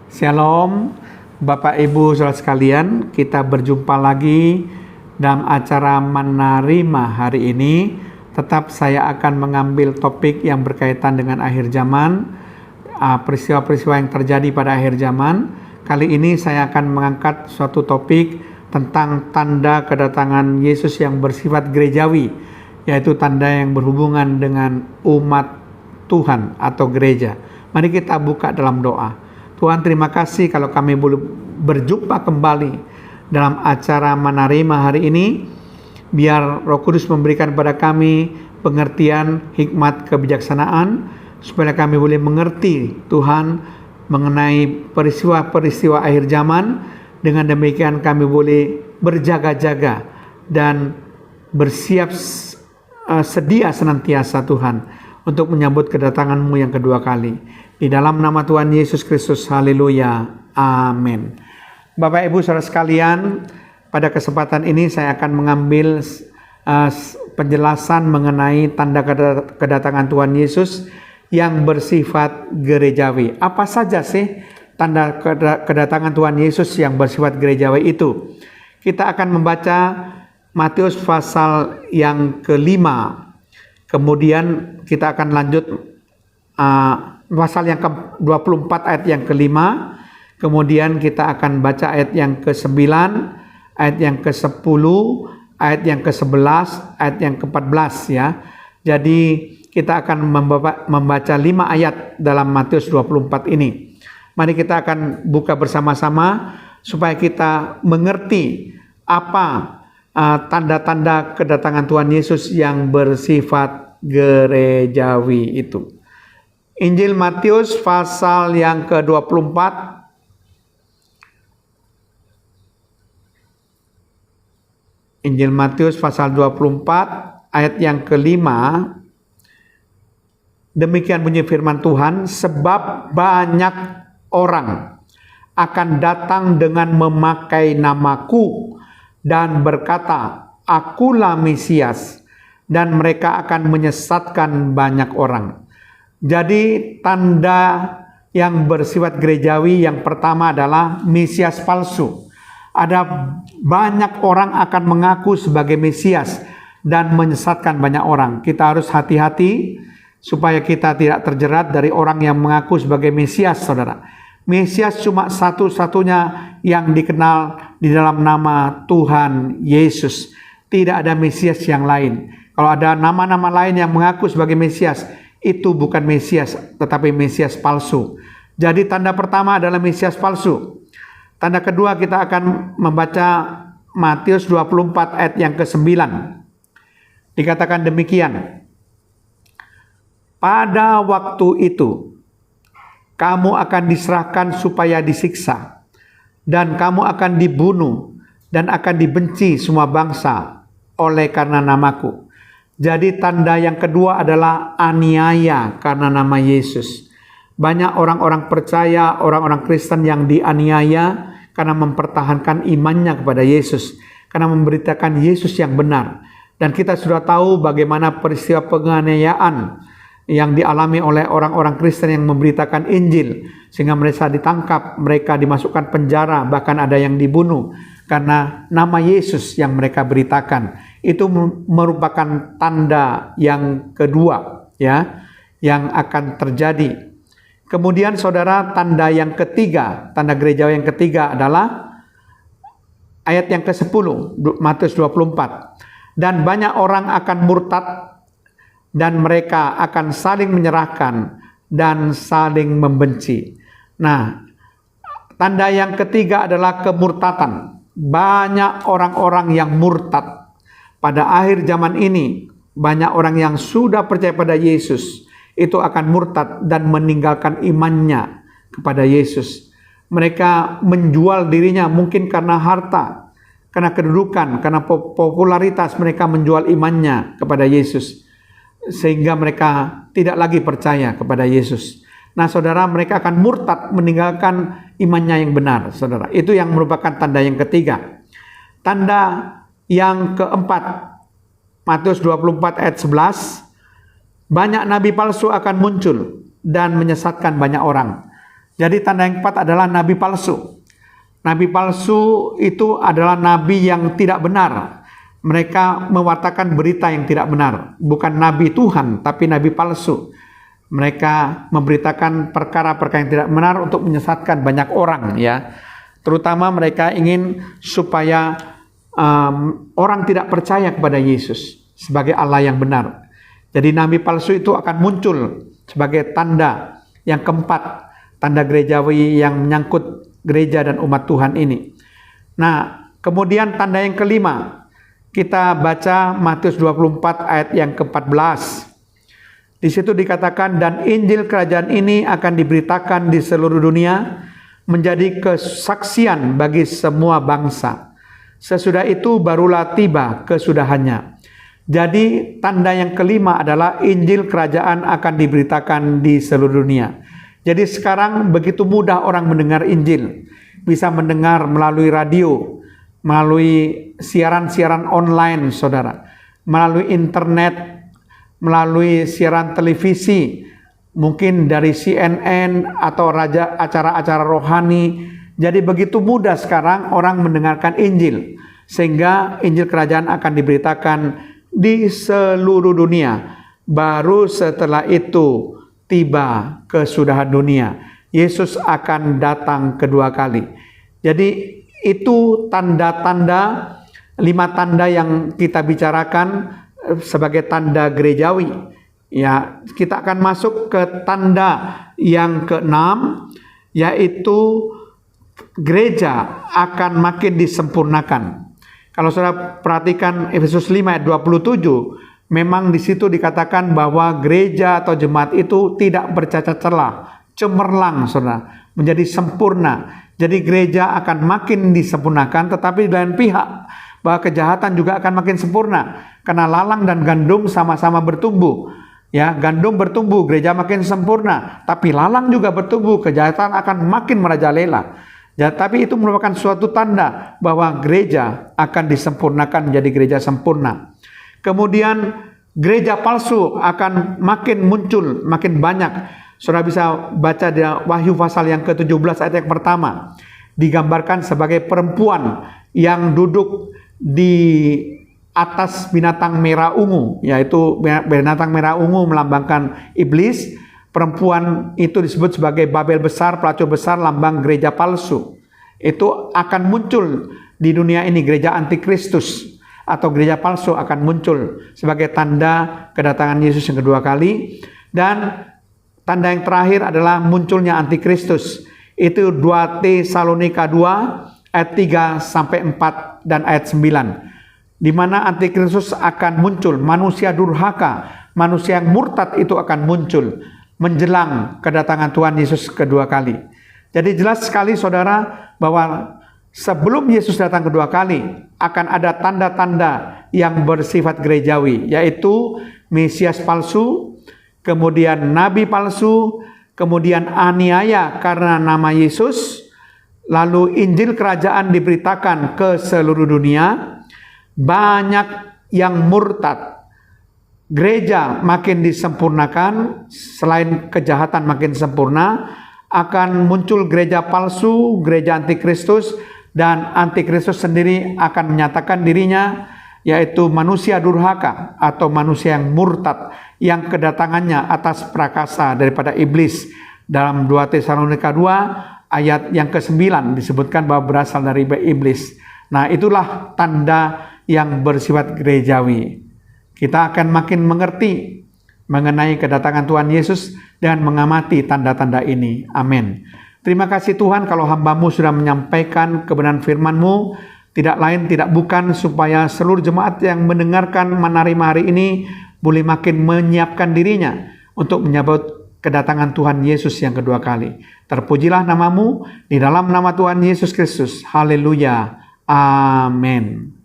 Shalom, Bapak Ibu saudara sekalian, kita berjumpa lagi dalam acara Menerima hari ini. Tetap saya akan mengambil topik yang berkaitan dengan akhir zaman, peristiwa-peristiwa yang terjadi pada akhir zaman. Kali ini saya akan mengangkat suatu topik tentang tanda kedatangan Yesus yang bersifat gerejawi, yaitu tanda yang berhubungan dengan umat Tuhan atau gereja. Mari kita buka dalam doa. Tuhan, terima kasih kalau kami boleh berjumpa kembali dalam acara Menerima hari ini. Biar Roh Kudus memberikan kepada kami pengertian, hikmat, kebijaksanaan, supaya kami boleh mengerti Tuhan mengenai peristiwa-peristiwa akhir zaman. Dengan demikian kami boleh berjaga-jaga dan bersiap sedia senantiasa Tuhan untuk menyambut kedatangan-Mu yang kedua kali. Di dalam nama Tuhan Yesus Kristus, haleluya, amin. Bapak Ibu saudara sekalian, pada kesempatan ini saya akan mengambil penjelasan mengenai tanda kedatangan Tuhan Yesus yang bersifat gerejawi. Apa saja sih tanda kedatangan Tuhan Yesus yang bersifat gerejawi itu? Kita akan membaca Matius pasal yang ke-5. Kemudian kita akan lanjut pasal yang ke-24 ayat yang ke-5. Kemudian kita akan baca ayat yang ke-9, ayat yang ke-10, ayat yang ke-11, ayat yang ke-14 ya. Jadi kita akan membaca 5 ayat dalam Matius 24 ini. Mari kita akan buka bersama-sama supaya kita mengerti apa tanda-tanda kedatangan Tuhan Yesus yang bersifat gerejawi itu. Injil Matius pasal yang ke-24 Injil Matius pasal 24 ayat yang ke-5. Demikian bunyi firman Tuhan, sebab banyak orang akan datang dengan memakai namaku dan berkata, akulah Mesias, dan mereka akan menyesatkan banyak orang. Jadi tanda yang bersifat gerejawi yang pertama adalah Mesias palsu. Ada banyak orang akan mengaku sebagai Mesias dan menyesatkan banyak orang. Kita harus hati-hati supaya kita tidak terjerat dari orang yang mengaku sebagai Mesias, saudara. Mesias cuma satu-satunya yang dikenal di dalam nama Tuhan Yesus. Tidak ada Mesias yang lain. Kalau ada nama-nama lain yang mengaku sebagai Mesias, itu bukan Mesias, tetapi Mesias palsu. Jadi tanda pertama adalah Mesias palsu. Tanda kedua kita akan membaca Matius 24 ayat yang ke-9. Dikatakan demikian. Pada waktu itu, kamu akan diserahkan supaya disiksa, dan kamu akan dibunuh, dan akan dibenci semua bangsa oleh karena namaku. Jadi tanda yang kedua adalah aniaya karena nama Yesus. Banyak orang-orang percaya, orang-orang Kristen yang dianiaya karena mempertahankan imannya kepada Yesus, karena memberitakan Yesus yang benar. Dan kita sudah tahu bagaimana peristiwa penganiayaan yang dialami oleh orang-orang Kristen yang memberitakan Injil, sehingga mereka ditangkap, mereka dimasukkan penjara, bahkan ada yang dibunuh karena nama Yesus yang mereka beritakan. Itu merupakan tanda yang kedua ya, yang akan terjadi. Kemudian saudara, tanda yang ketiga, tanda gereja yang ketiga adalah ayat yang ke-10 Matius 24. Dan banyak orang akan murtad, dan mereka akan saling menyerahkan dan saling membenci. Nah, tanda yang ketiga adalah kemurtatan. Banyak orang-orang yang murtad. Pada akhir zaman ini, banyak orang yang sudah percaya pada Yesus itu akan murtad dan meninggalkan imannya kepada Yesus. Mereka menjual dirinya mungkin karena harta, karena kedudukan, karena popularitas, mereka menjual imannya kepada Yesus, sehingga mereka tidak lagi percaya kepada Yesus. Nah saudara, mereka akan murtad, meninggalkan imannya yang benar, saudara. Itu yang merupakan tanda yang ketiga. Tanda yang keempat, Matius 24 ayat 11, banyak nabi palsu akan muncul dan menyesatkan banyak orang. Jadi tanda yang keempat adalah nabi palsu. Nabi palsu itu adalah nabi yang tidak benar. Mereka mewartakan berita yang tidak benar. Bukan nabi Tuhan, tapi nabi palsu. Mereka memberitakan perkara-perkara yang tidak benar untuk menyesatkan banyak orang, ya. Terutama mereka ingin supaya orang tidak percaya kepada Yesus sebagai Allah yang benar. Jadi nabi palsu itu akan muncul sebagai tanda yang keempat, tanda gerejawi yang menyangkut gereja dan umat Tuhan ini. Nah, kemudian tanda yang kelima, kita baca Matius 24 ayat yang ke-14. Di situ dikatakan, dan Injil kerajaan ini akan diberitakan di seluruh dunia menjadi kesaksian bagi semua bangsa. Sesudah itu barulah tiba kesudahannya. Jadi tanda yang kelima adalah Injil kerajaan akan diberitakan di seluruh dunia. Jadi sekarang begitu mudah orang mendengar Injil. Bisa mendengar melalui radio, melalui siaran-siaran online, saudara, melalui internet, melalui siaran televisi, mungkin dari CNN atau acara-acara rohani. Jadi begitu mudah sekarang orang mendengarkan Injil, sehingga Injil kerajaan akan diberitakan di seluruh dunia. Baru setelah itu tiba kesudahan dunia. Yesus akan datang kedua kali. Jadi itu tanda-tanda, 5 tanda yang kita bicarakan sebagai tanda gerejawi. Ya, kita akan masuk ke tanda yang ke-6, yaitu gereja akan makin disempurnakan. Kalau saudara perhatikan Efesus 5 ayat 27, memang di situ dikatakan bahwa gereja atau jemaat itu tidak bercacat celah, cemerlang, saudara, menjadi sempurna. Jadi gereja akan makin disempurnakan, tetapi di lain pihak bahwa kejahatan juga akan makin sempurna, karena lalang dan gandum sama-sama bertumbuh. Ya, gandum bertumbuh, gereja makin sempurna, tapi lalang juga bertumbuh, kejahatan akan makin merajalela. Ya, tapi itu merupakan suatu tanda bahwa gereja akan disempurnakan menjadi gereja sempurna. Kemudian gereja palsu akan makin muncul, makin banyak. Saudara bisa baca di Wahyu pasal yang ke-17 ayat yang pertama. Digambarkan sebagai perempuan yang duduk di atas binatang merah ungu, yaitu binatang merah ungu melambangkan iblis. Perempuan itu disebut sebagai Babel besar, pelacur besar, lambang gereja palsu. Itu akan muncul di dunia ini, gereja antikristus atau gereja palsu akan muncul sebagai tanda kedatangan Yesus yang kedua kali. Dan tanda yang terakhir adalah munculnya antikristus. Itu 2 Tesalonika 2 ayat 3 sampai 4 dan ayat 9. Di mana antikristus akan muncul, manusia durhaka, manusia yang murtad itu akan muncul menjelang kedatangan Tuhan Yesus kedua kali. Jadi jelas sekali saudara bahwa sebelum Yesus datang kedua kali akan ada tanda-tanda yang bersifat gerejawi, yaitu Mesias palsu, kemudian nabi palsu, kemudian aniaya karena nama Yesus, lalu Injil kerajaan diberitakan ke seluruh dunia, banyak yang murtad. Gereja makin disempurnakan, selain kejahatan makin sempurna, akan muncul gereja palsu, gereja antikristus, dan antikristus sendiri akan menyatakan dirinya, yaitu manusia durhaka atau manusia yang murtad, yang kedatangannya atas prakasa daripada iblis. Dalam 2 Tesalonika 2 ayat yang ke-9 disebutkan bahwa berasal dari iblis. Nah, itulah tanda yang bersifat gerejawi. Kita akan makin mengerti mengenai kedatangan Tuhan Yesus dan mengamati tanda-tanda ini. Amin. Terima kasih Tuhan kalau hamba-Mu sudah menyampaikan kebenaran firman-Mu, tidak lain tidak bukan supaya seluruh jemaat yang mendengarkan Manarima hari ini boleh makin menyiapkan dirinya untuk menyambut kedatangan Tuhan Yesus yang kedua kali. Terpujilah nama-Mu di dalam nama Tuhan Yesus Kristus. Haleluya. Amin.